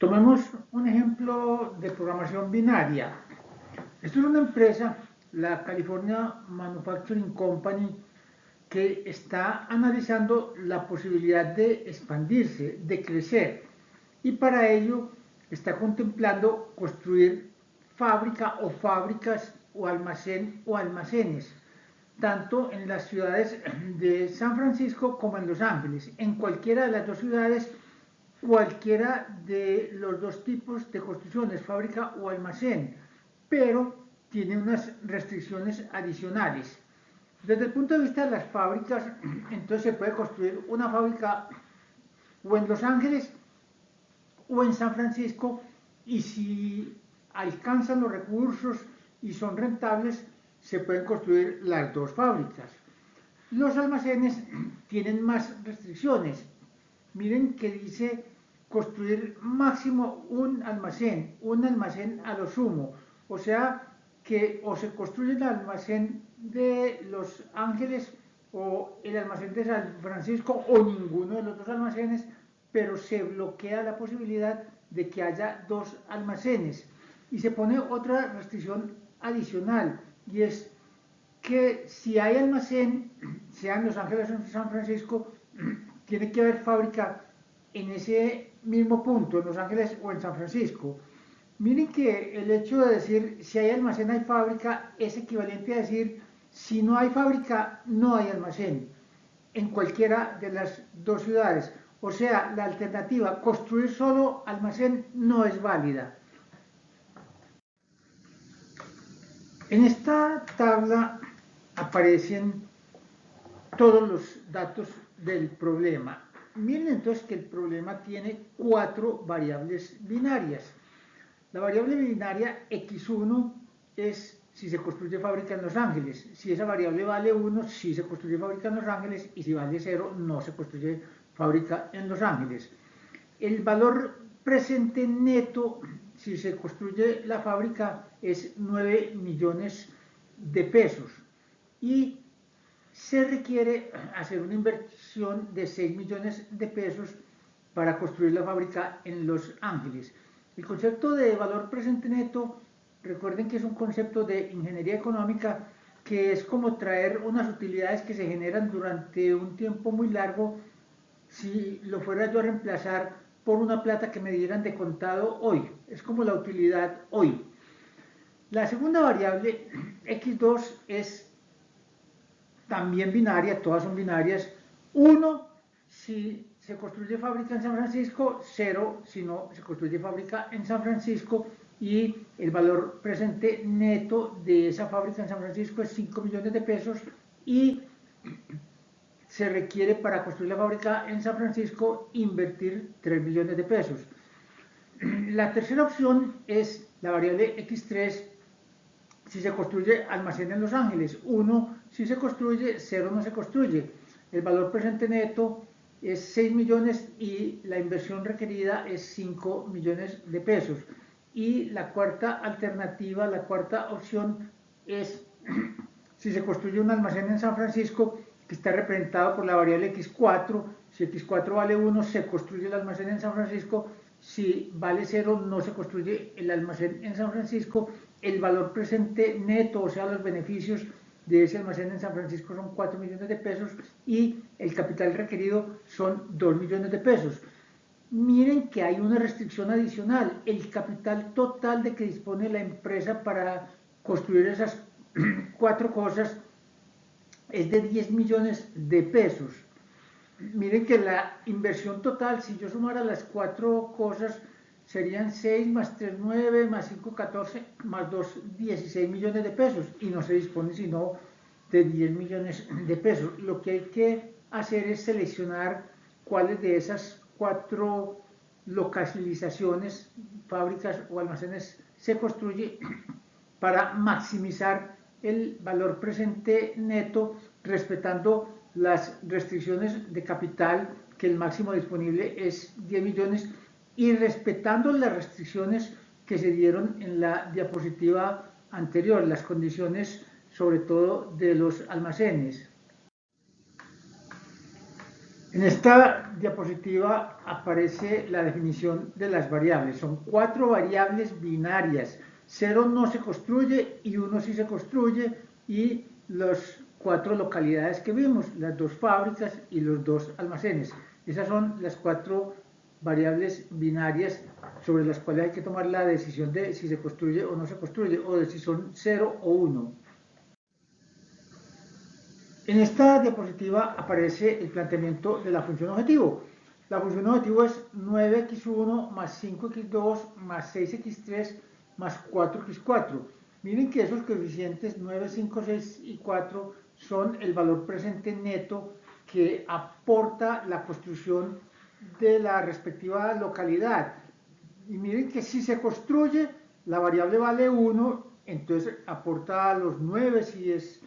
Tomemos un ejemplo de programación binaria. Esto es una empresa, la California Manufacturing Company, que está analizando la posibilidad de expandirse, de crecer, y para ello está contemplando construir fábrica o fábricas o almacén o almacenes, tanto en las ciudades de San Francisco como en Los Ángeles. En cualquiera de las dos ciudades, cualquiera de los dos tipos de construcciones, fábrica o almacén, pero tiene unas restricciones adicionales. Desde el punto de vista de las fábricas, entonces se puede construir una fábrica o en Los Ángeles o en San Francisco, y si alcanzan los recursos y son rentables, se pueden construir las dos fábricas. Los almacenes tienen más restricciones. Miren que dice construir máximo un almacén a lo sumo. O sea que o se construye el almacén de Los Ángeles o el almacén de San Francisco o ninguno de los dos almacenes, pero se bloquea la posibilidad de que haya dos almacenes. Y se pone otra restricción adicional, y es que si hay almacén, sea en Los Ángeles o en San Francisco, tiene que haber fábrica en ese mismo punto, en Los Ángeles o en San Francisco. Miren que el hecho de decir si hay almacén hay fábrica es equivalente a decir si no hay fábrica no hay almacén en cualquiera de las dos ciudades. O sea, la alternativa construir solo almacén no es válida. En esta tabla aparecen todos los datos del problema. Miren entonces que el problema tiene 4 variables binarias. La variable binaria x1 es si se construye fábrica en Los Ángeles. Si esa variable vale 1, sí se construye fábrica en Los Ángeles, y si vale 0, no se construye fábrica en Los Ángeles. El valor presente neto, si se construye la fábrica, es 9 millones de pesos. Y se requiere hacer una inversión de 6 millones de pesos para construir la fábrica en Los Ángeles. El concepto de valor presente neto, recuerden que es un concepto de ingeniería económica, que es como traer unas utilidades que se generan durante un tiempo muy largo, si lo fuera yo a reemplazar por una plata que me dieran de contado hoy. Es como la utilidad hoy. La segunda variable, x2, es también binaria, todas son binarias. 1 si se construye fábrica en San Francisco, 0 si no se construye fábrica en San Francisco, y el valor presente neto de esa fábrica en San Francisco es 5 millones de pesos, y se requiere para construir la fábrica en San Francisco invertir 3 millones de pesos. La tercera opción es la variable x3 si se construye almacén en Los Ángeles. 1 si se construye, 0 no se construye. El valor presente neto es 6 millones y la inversión requerida es 5 millones de pesos. Y la cuarta alternativa, la cuarta opción es si se construye un almacén en San Francisco, que está representado por la variable x4. Si x4 vale 1, se construye el almacén en San Francisco. Si vale 0, no se construye el almacén en San Francisco. El valor presente neto, o sea, los beneficios de ese almacén en San Francisco, son 4 millones de pesos, y el capital requerido son 2 millones de pesos. Miren que hay una restricción adicional. El capital total de que dispone la empresa para construir esas 4 cosas es de 10 millones de pesos. Miren que la inversión total, si yo sumara las 4 cosas, serían 6 más 3, 9, más 5, 14, más 2, 16 millones de pesos, y no se dispone sino de 10 millones de pesos. Lo que hay que hacer es seleccionar cuáles de esas 4 localizaciones, fábricas o almacenes, se construye para maximizar el valor presente neto, respetando las restricciones de capital, que el máximo disponible es 10 millones, y respetando las restricciones que se dieron en la diapositiva anterior, las condiciones sobre todo de los almacenes. En esta diapositiva aparece la definición de las variables. Son 4 variables binarias. 0 no se construye y 1 sí se construye, y las 4 localidades que vimos, las 2 fábricas y los 2 almacenes. Esas son las 4 variables binarias sobre las cuales hay que tomar la decisión de si se construye o no se construye, o de si son 0 o 1. En esta diapositiva aparece el planteamiento de la función objetivo. La función objetivo es 9x1 más 5x2 más 6x3 más 4x4. Miren que esos coeficientes 9, 5, 6 y 4 son el valor presente neto que aporta la construcción de la respectiva localidad. Y miren que si se construye, la variable vale 1, entonces aporta los 9 si es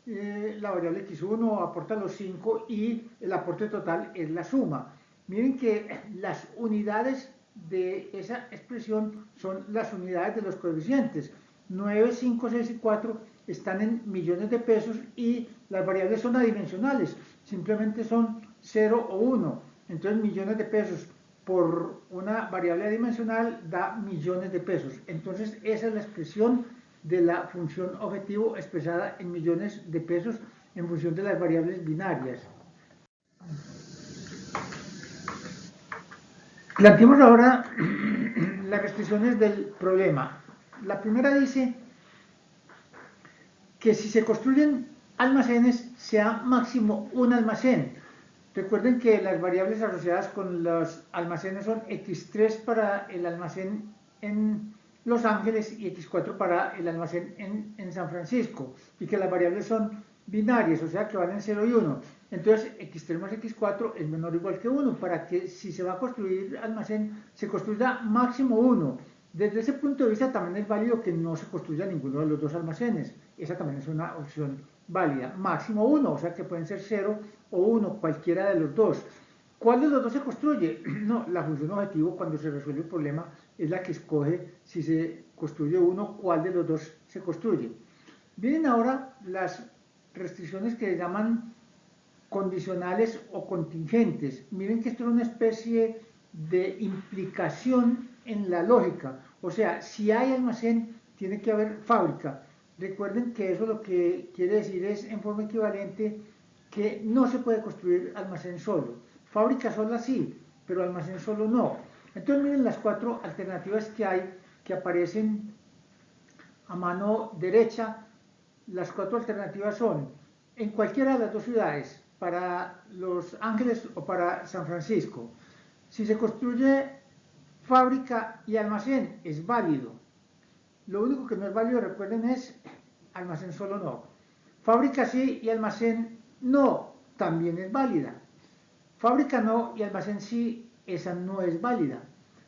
la variable x1, aporta los 5 y el aporte total es la suma. Miren que las unidades de esa expresión son las unidades de los coeficientes. 9, 5, 6 y 4 están en millones de pesos y las variables son adimensionales, simplemente son 0 o 1. Entonces millones de pesos por una variable adimensional da millones de pesos. Entonces esa es la expresión de la función objetivo expresada en millones de pesos en función de las variables binarias. Planteemos ahora las restricciones del problema. La primera dice que si se construyen almacenes, sea máximo un almacén. Recuerden que las variables asociadas con los almacenes son x3 para el almacén en Los Ángeles y x4 para el almacén en San Francisco, y que las variables son binarias, o sea que valen 0 y 1. Entonces x3 más x4 es menor o igual que 1, para que si se va a construir almacén, se construya máximo 1. Desde ese punto de vista también es válido que no se construya ninguno de los dos almacenes. Esa también es una opción válida. Máximo 1, o sea que pueden ser 0 o 1, cualquiera de los dos. ¿Cuál de los dos se construye? No, la función objetivo cuando se resuelve el problema es la que escoge si se construye uno, cuál de los dos se construye. Vienen ahora las restricciones que se llaman condicionales o contingentes. Miren que esto es una especie de implicación en la lógica. O sea, si hay almacén, tiene que haber fábrica. Recuerden que eso lo que quiere decir es, en forma equivalente, que no se puede construir almacén solo. Fábrica sola sí, pero almacén solo no. Entonces miren las 4 alternativas que hay, que aparecen a mano derecha. Las 4 alternativas son en cualquiera de las dos ciudades, para Los Ángeles o para San Francisco. Si se construye fábrica y almacén, es válido. Lo único que no es válido, recuerden, es almacén solo no. Fábrica sí y almacén no, también es válida. Fábrica no y almacén sí, esa no es válida.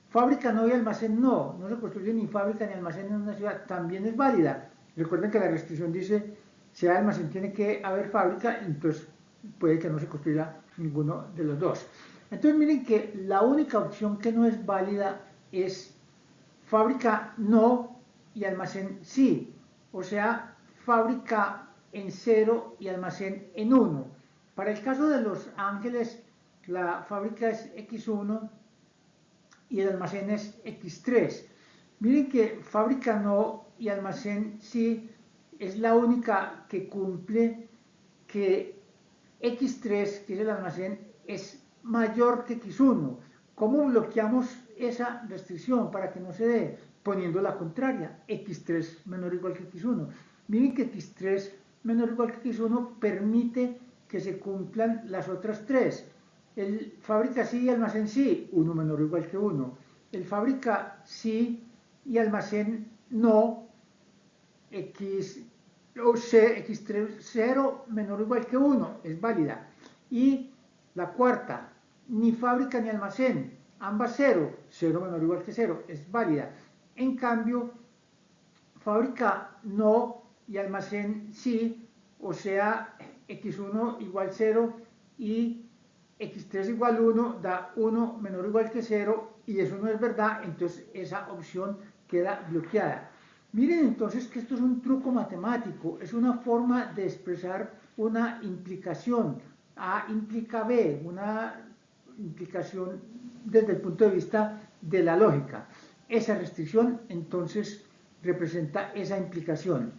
Fábrica no y almacén no, no se construye ni fábrica ni almacén en una ciudad, también es válida. Recuerden que la restricción dice, si hay almacén tiene que haber fábrica, entonces puede que no se construya ninguno de los dos. Entonces miren que la única opción que no es válida es fábrica no y almacén sí. O sea, fábrica en 0 y almacén en 1. Para el caso de Los Ángeles, la fábrica es x1 y el almacén es x3. Miren que fábrica no y almacén sí es la única que cumple que x3, que es el almacén, es mayor que x1. ¿Cómo bloqueamos esa restricción para que no se dé? Poniendo la contraria, x3 menor o igual que x1. Miren que x3 menor o igual que x1 permite que se cumplan las otras tres. El fábrica sí y almacén sí, 1 menor o igual que 1. El fábrica sí y almacén no, x3 0 menor o igual que 1, es válida. Y la cuarta, ni fábrica ni almacén, ambas 0, 0 menor o igual que 0, es válida. En cambio, fábrica no y almacén sí, o sea, x1 igual 0 y x3 igual 1 da 1 menor o igual que 0, y eso no es verdad, entonces esa opción queda bloqueada. Miren entonces que esto es un truco matemático, es una forma de expresar una implicación. A implica B, una implicación desde el punto de vista de la lógica. Esa restricción entonces representa esa implicación.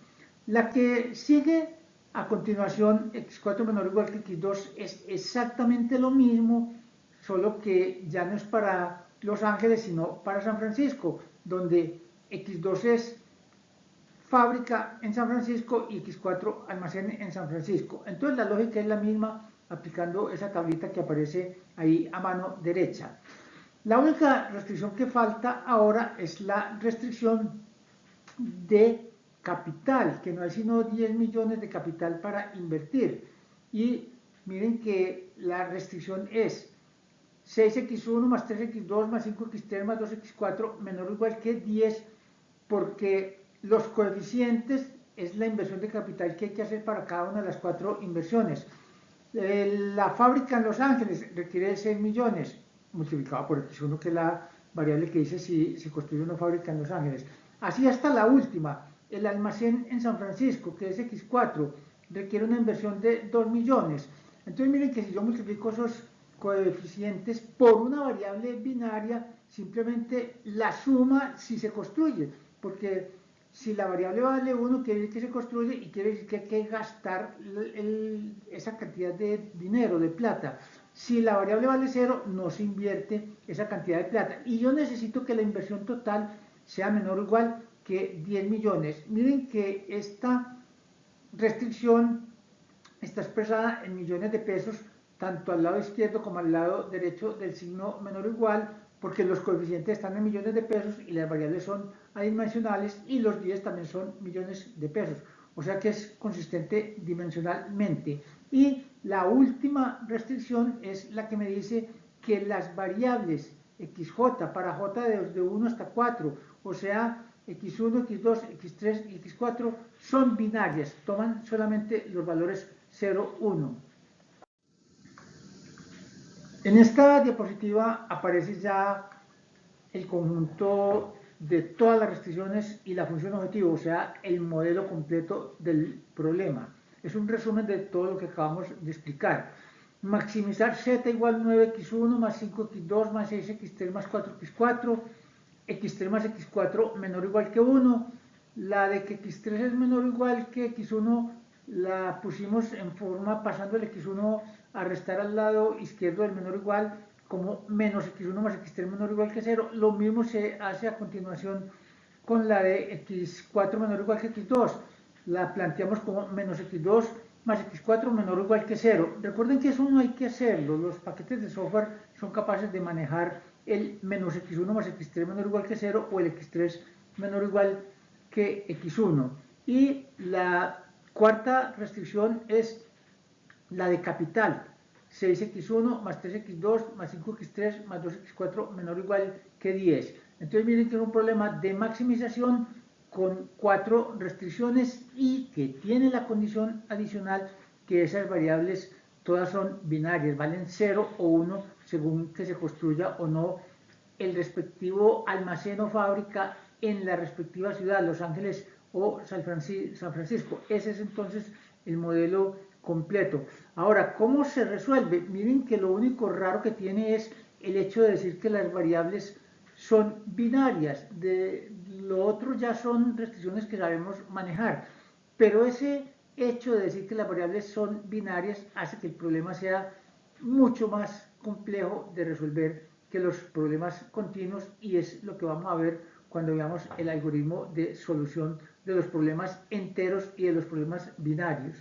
La que sigue a continuación, x4 menor o igual que x2, es exactamente lo mismo, solo que ya no es para Los Ángeles, sino para San Francisco, donde x2 es fábrica en San Francisco y x4 almacén en San Francisco. Entonces la lógica es la misma aplicando esa tablita que aparece ahí a mano derecha. La única restricción que falta ahora es la restricción de capital, que no hay sino 10 millones de capital para invertir. Y miren que la restricción es 6x1 más 3x2 más 5x3 más 2x4 menor o igual que 10, porque los coeficientes es la inversión de capital que hay que hacer para cada una de las 4 inversiones. La fábrica en Los Ángeles requiere 6 millones, multiplicado por x1, que es la variable que dice si se construye una fábrica en Los Ángeles. Así hasta la última, el almacén en San Francisco, que es x4, requiere una inversión de 2 millones. Entonces miren que si yo multiplico esos coeficientes por una variable binaria, simplemente la suma si se construye, porque si la variable vale 1, quiere decir que se construye y quiere decir que hay que gastar esa cantidad de dinero, de plata. Si la variable vale 0, no se invierte esa cantidad de plata. Y yo necesito que la inversión total sea menor o igual que 10 millones. Miren que esta restricción está expresada en millones de pesos, tanto al lado izquierdo como al lado derecho del signo menor o igual, porque los coeficientes están en millones de pesos y las variables son adimensionales y los 10 también son millones de pesos. O sea que es consistente dimensionalmente. Y la última restricción es la que me dice que las variables xj para j desde 1 hasta 4, o sea, x1, x2, x3 y x4 son binarias, toman solamente los valores 0, 1. En esta diapositiva aparece ya el conjunto de todas las restricciones y la función objetivo, o sea, el modelo completo del problema. Es un resumen de todo lo que acabamos de explicar. Maximizar z igual 9x1 más 5x2 más 6x3 más 4x4, x3 más x4 menor o igual que 1. La de que x3 es menor o igual que x1 la pusimos en forma pasando el x1 a restar al lado izquierdo del menor o igual como menos x1 más x3 menor o igual que 0. Lo mismo se hace a continuación con la de x4 menor o igual que x2. La planteamos como menos x2 más x4 menor o igual que 0. Recuerden que eso no hay que hacerlo. Los paquetes de software son capaces de manejar el menos x1 más x3 menor o igual que 0 o el x3 menor o igual que x1. Y la cuarta restricción es la de capital. 6x1 más 3x2 más 5x3 más 2x4 menor o igual que 10. Entonces miren que es un problema de maximización con 4 restricciones y que tiene la condición adicional que esas variables todas son binarias, valen 0 o 1 según que se construya o no el respectivo almacén o fábrica en la respectiva ciudad, Los Ángeles o San Francisco. Ese es entonces el modelo completo. Ahora, ¿cómo se resuelve? Miren que lo único raro que tiene es el hecho de decir que las variables son binarias. De lo otro ya son restricciones que sabemos manejar. Pero ese hecho de decir que las variables son binarias hace que el problema sea mucho más complejo de resolver que los problemas continuos y es lo que vamos a ver cuando veamos el algoritmo de solución de los problemas enteros y de los problemas binarios.